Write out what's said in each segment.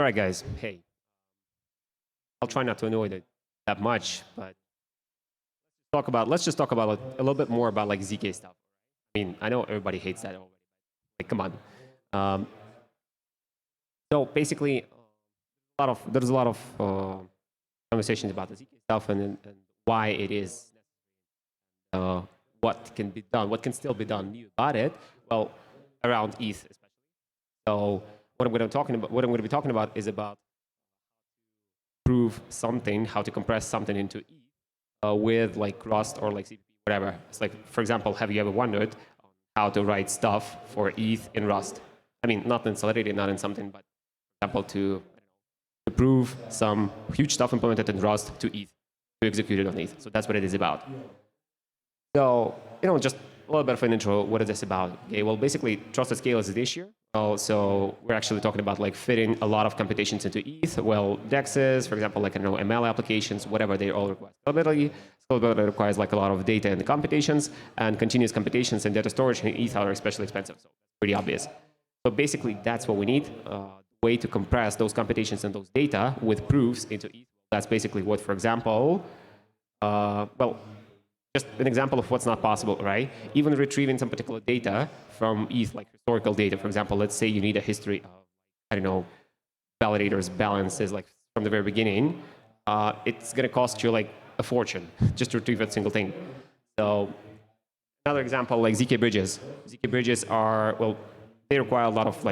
All right, guys. Hey, I'll try not to annoy it that much, but let's just talk about a little bit more about like zk stuff. I mean, I know everybody hates that already. Like, come on. Um, so basically, there's a lot of conversations about the zk stuff and why it is uh, what can be done, what can still be done new about it. Well, around ETH especially. So what I'm going to be talking about is about prove something, how to compress something into ETH with like Rust or like CPP, whatever. It's like, for example, have you ever wondered how to write stuff for ETH in Rust? I mean, not in Solidity, not in something, but for example, to prove some huge stuff implemented in Rust to ETH, to execute it on ETH. So that's what it is about. So, just a little bit of an intro. What is this about? Okay, well, basically, trusted scale is the issue. So we're actually talking about like fitting a lot of computations into ETH. Well, DEXs, for example, like ML applications, whatever, they all require scalability. Scalability requires like a lot of data in the computations, and continuous computations and data storage in ETH are especially expensive. So that's pretty obvious. So basically, that's what we need. Way to compress those computations and those data with proofs into ETH. That's basically what, for example, just an example of what's not possible, right? Even retrieving some particular data from ETH, like historical data, for example, let's say you need a history of, validators, balances, like from the very beginning, it's going to cost you like a fortune just to retrieve that single thing. So another example, like zk bridges. zk bridges are, well, they require a lot of, for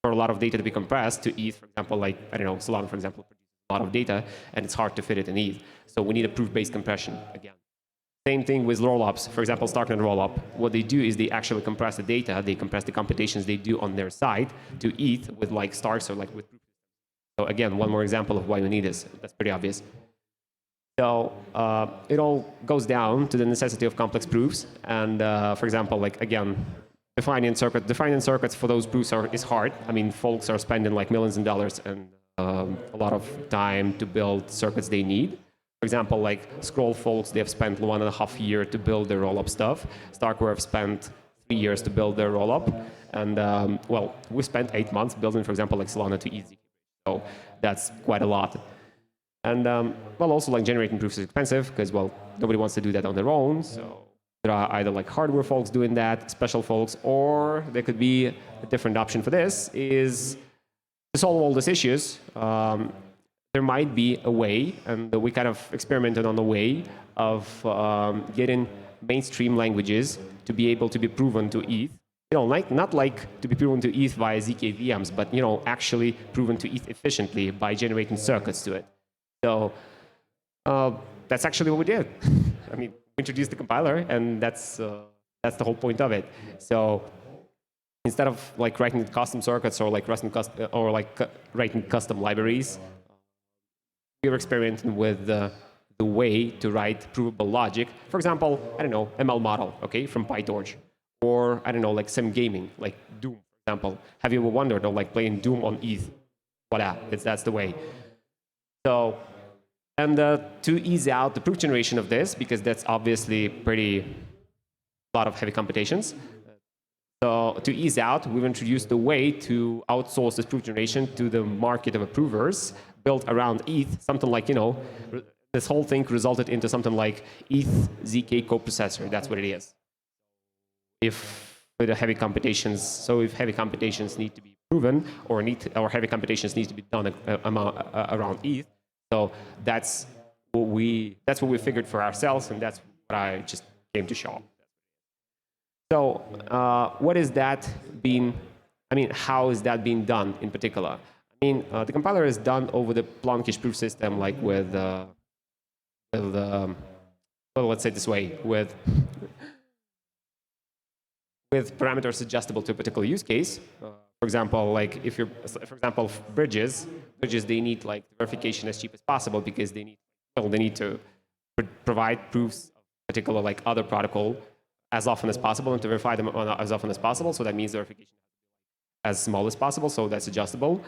a lot of data to be compressed to ETH, for example, like, Solana, for example, a lot of data, and it's hard to fit it in ETH. So we need a proof-based compression again. Same thing with rollups. For example, Starknet rollup. What they do is they actually compress the data, they compress the computations they do on their side to ETH with like Starks or like with proof. So again, one more example of why we need this. That's pretty obvious. So it all goes down to the necessity of complex proofs. And for example, like again, defining circuits for those proofs is hard. I mean, folks are spending like millions of dollars and a lot of time to build circuits they need. For example, like Scroll folks, they have spent 1.5 years to build their rollup stuff. Starkware have spent 3 years to build their rollup. And well, we spent 8 months building, for example, like Solana to ETH. So that's quite a lot. And well, also like generating proofs is expensive because, well, nobody wants to do that on their own. So there are either like hardware folks doing that, special folks, or there could be a different option for this is to solve all these issues. There might be a way, and we kind of experimented on the way of getting mainstream languages to be able to be proven to ETH. Not like to be proven to ETH via zkVMs, but actually proven to ETH efficiently by generating circuits to it. So that's actually what we did. I mean, we introduced the compiler, and that's the whole point of it. So instead of like writing custom circuits or like writing custom libraries, we were experimenting with the way to write provable logic. For example, ML model, okay, from PyTorch, or like sim gaming, like Doom, for example. Have you ever wondered of like playing Doom on ETH? Voila, that's the way. So, and to ease out the proof generation of this, because that's obviously a lot of heavy computations. So to ease out, we've introduced a way to outsource this proof generation to the market of approvers built around ETH, something like, this whole thing resulted into something like ETH zk coprocessor. That's what it is. If heavy computations need to be proven or heavy computations need to be done around ETH, so that's what we figured for ourselves, and that's what I just came to show. So what is that being? I mean, how is that being done in particular? I mean, the compiler is done over the Plonkish proof system, like with well, let's say it this way, with parameters adjustable to a particular use case. For example, like for example, bridges, they need like verification as cheap as possible because they need to provide proofs of particular like other protocol as often as possible and to verify them as often as possible. So that means the verification as small as possible. So that's adjustable.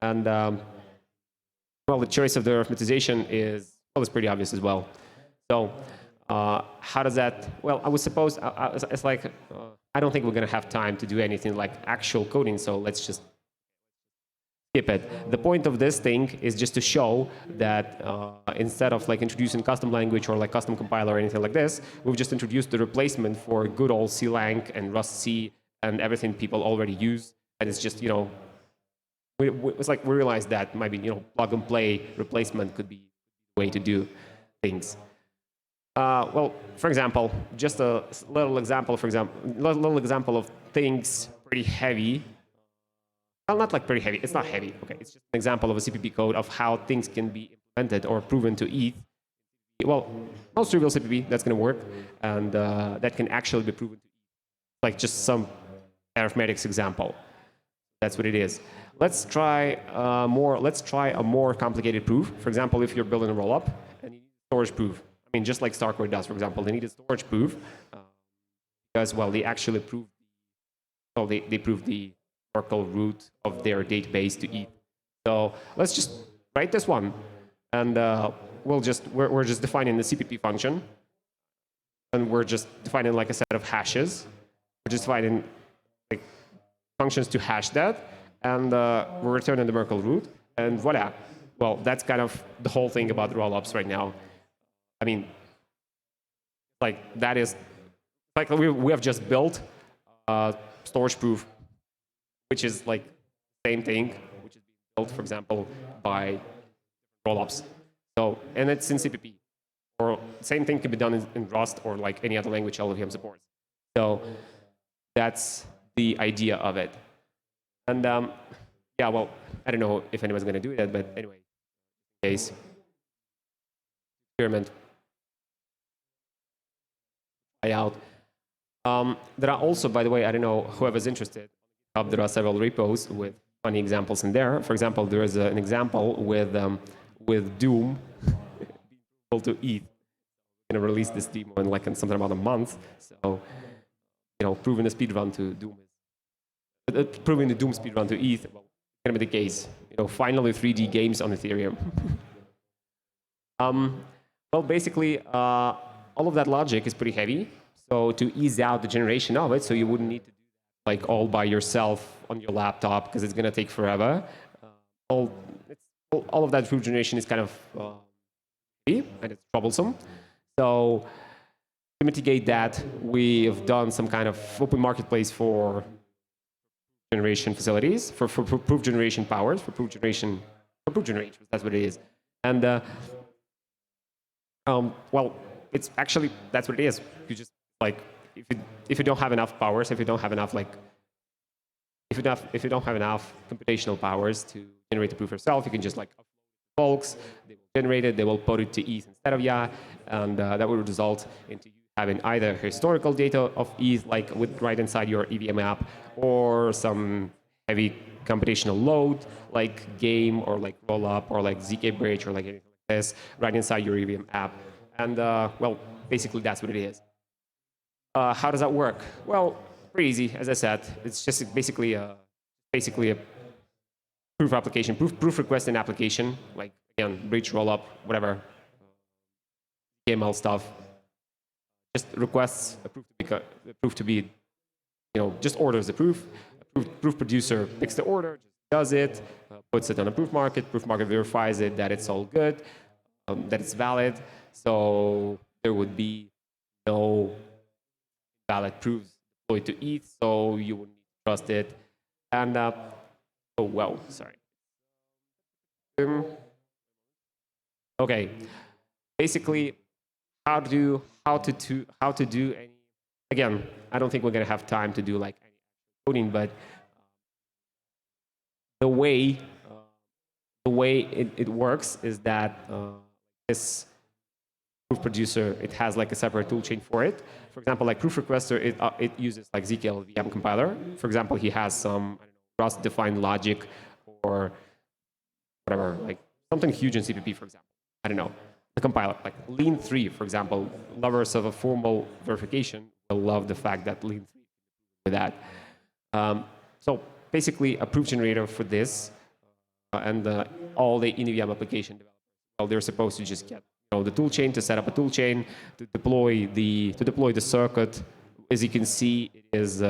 And well, the choice of the arithmetization is pretty obvious as well. So how does that? Well, I would suppose it's like I don't think we're going to have time to do anything like actual coding. So let's just skip it. The point of this thing is just to show that instead of like introducing custom language or like custom compiler or anything like this, we've just introduced the replacement for good old CLang and Rust C and everything people already use. And it's just, it's like we realized that maybe, plug and play replacement could be the way to do things. Well, for example, just a little example of things pretty heavy. Well, not like pretty heavy. It's not heavy. Okay, it's just an example of a CPP code of how things can be implemented or proven to ETH. Well, most trivial CPP that's going to work, and that can actually be proven to ETH. Like just some arithmetics example. That's what it is. Let's try a more complicated proof. For example, if you're building a rollup and you need a storage proof. I mean, just like Starcore does, for example, they need a storage proof because, well, they actually proved, they proved the Oracle root of their database to ETH. So let's just write this one, and we're just defining the CPP function, and we're just defining like a set of hashes. We're just defining like functions to hash that, and we're returning the Merkle root, and voila. Well, that's kind of the whole thing about rollups right now. I mean, like that is, like we have just built storage proof, which is like the same thing, which is being built, for example, by rollups. So, and it's in CPP. Or same thing can be done in Rust or like any other language LLVM supports. So that's the idea of it. And yeah, well, I don't know if anyone's going to do that, but anyway, in case, experiment. Out. There are also, by the way, I don't know whoever's interested, there are several repos with funny examples in there. For example, there is an example with Doom being to ETH. I'm going to release this demo in like in something about a month. So, proving the speedrun to Doom is proving the Doom speedrun to ETH. Well, it's going to be the case. Finally 3D games on Ethereum. Well, basically. All of that logic is pretty heavy, so to ease out the generation of it, so you wouldn't need to do that like all by yourself on your laptop because it's going to take forever. All of that proof generation is kind of heavy and it's troublesome. So to mitigate that, we have done some kind of open marketplace for generation facilities, for proof generation powers, for proof generation, that's what it is. And well. It's actually, that's what it is. You just like, if you don't have enough powers, if you don't have enough computational powers to generate the proof yourself, you can just like folks, they will generate it, they will put it to ETH instead of YA, and that will result into you having either historical data of ETH, like right inside your EVM app, or some heavy computational load, like game or like rollup or like zkBridge or like anything like this, right inside your EVM app. And well, basically that's what it is. How does that work? Well, pretty easy. As I said, it's just basically a proof application, proof request and application, like again, bridge, rollup, whatever, KML stuff. Just requests a proof to be, just orders the proof. Proof producer picks the order, just does it, puts it on a proof market verifies it that it's all good, that it's valid. So there would be no valid proofs deployed to ETH, so you wouldn't need to trust it. And oh well, sorry. Okay, basically, how to do any. Again, I don't think we're gonna have time to do like any coding, but the way it works is that this proof producer, it has like a separate toolchain for it. For example, like proof requester, it uses like zkLLVM compiler. For example, he has some Rust-defined logic or whatever, like something huge in CPP, for example. I don't know, the compiler, like Lean 3, for example. Lovers of a formal verification will love the fact that Lean 3 with that. So basically, a proof generator for this, and all the EVM application developers, well, they're supposed to just get the toolchain to set up a toolchain to deploy the circuit. As you can see, it is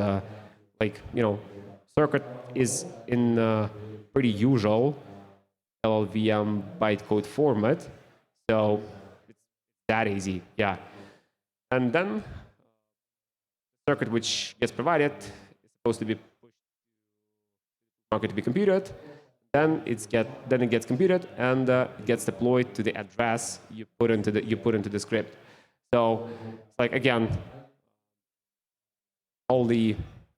like circuit is in pretty usual LLVM bytecode format. So it's that easy, yeah. And then the circuit which gets provided is supposed to be pushed to the market to be computed. Then it gets computed and it gets deployed to the address you put into the script. So it's like, again, all the,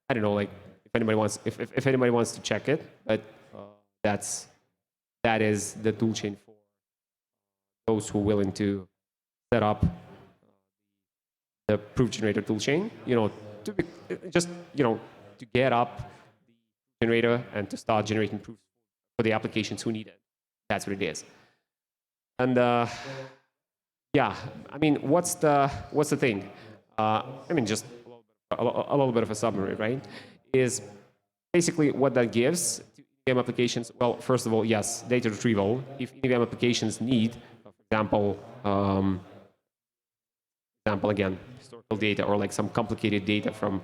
I don't know, like if anybody wants to check it, but that is the toolchain for those who are willing to set up the proof generator toolchain, to be, just to get up the generator and to start generating proofs for the applications who need it. That's what it is. And yeah, I mean, what's the thing? I mean, just a little bit of a summary, right? Is basically what that gives to EVM applications. Well, first of all, yes, data retrieval. If EVM applications need, for example, again, historical data or like some complicated data from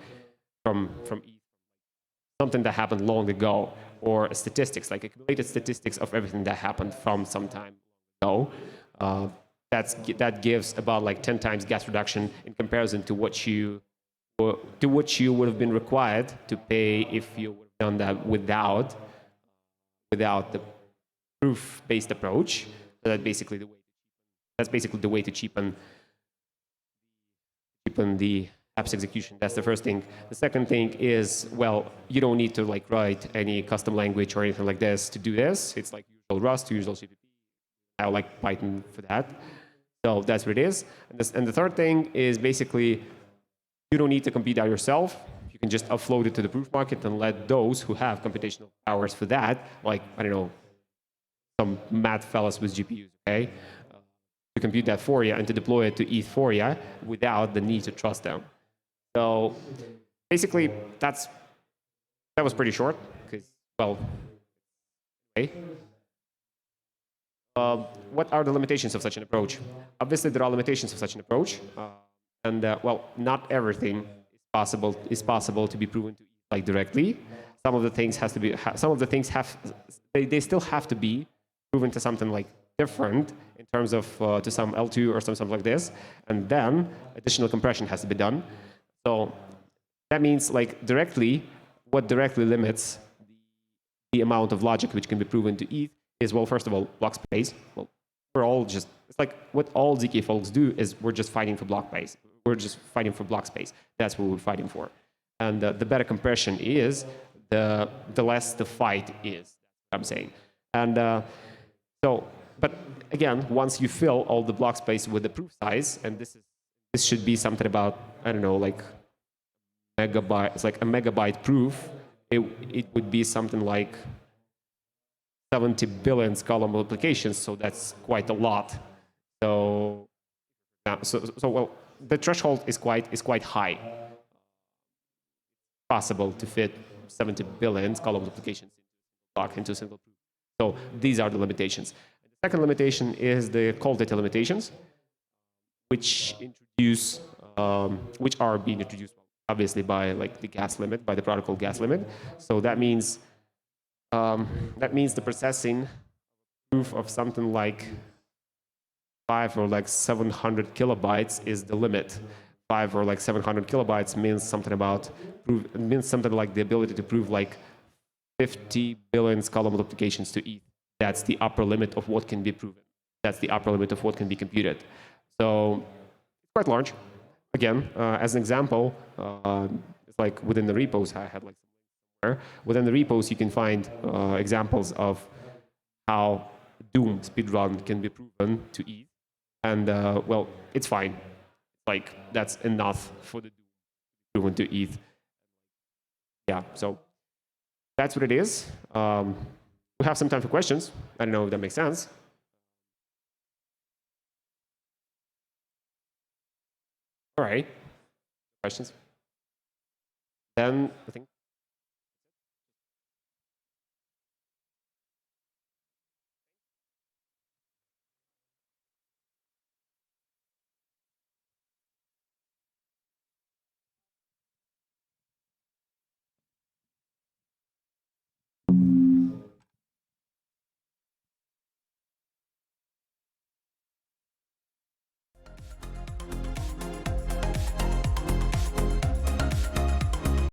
something that happened long ago, or statistics, like accumulated statistics of everything that happened from some time ago. That gives about like 10 times gas reduction in comparison to what you would have been required to pay if you would have done that without the proof-based approach. So that's basically the way to cheapen the app's execution. That's the first thing. The second thing is, well, you don't need to like write any custom language or anything like this to do this. It's like usual Rust, usual CPP. I like Python for that. So that's what it is. And the third thing is basically, you don't need to compute that yourself. You can just upload it to the proof market and let those who have computational powers for that, like, I don't know, some mad fellas with GPUs, okay, to compute that for you and to deploy it to ETH for you without the need to trust them. So basically, that was pretty short because, well, okay. What are the limitations of such an approach? Obviously, there are limitations of such an approach, and well, not everything is possible to be proven to like directly. Some of the things they still have to be proven to something like different in terms of to some L2 or something like this, and then additional compression has to be done. So that means like what directly limits the amount of logic which can be proven to ETH is, well, first of all, block space. Well, it's like what all zk folks do is we're just fighting for block space. We're just fighting for block space. That's what we're fighting for. And the better compression is, the less the fight is, I'm saying. And but again, once you fill all the block space with the proof size, and this should be something about, I don't know, like megabyte. It's like a megabyte proof. It would be something like 70 billion column multiplications, so that's quite a lot. So well, the threshold is quite high. Possible to fit 70 billion column multiplications into a single proof. So these are the limitations. The second limitation is the call data limitations, which are being introduced obviously by like the gas limit, by the protocol gas limit. So that means the processing proof of something like 5 or like 700 kilobytes is the limit. 5 or like 700 kilobytes means something like the ability to prove like 50 billion column multiplications to ETH. That's the upper limit of what can be proven. That's the upper limit of what can be computed. So it's quite large. Again, as an example, it's like within the repos, I had like somewhere. Within the repos, you can find examples of how Doom speedrun can be proven to ETH. And well, it's fine. Like that's enough for the Doom proven to ETH. Yeah, so that's what it is. We have some time for questions. I don't know if that makes sense. All right. Questions? Then I think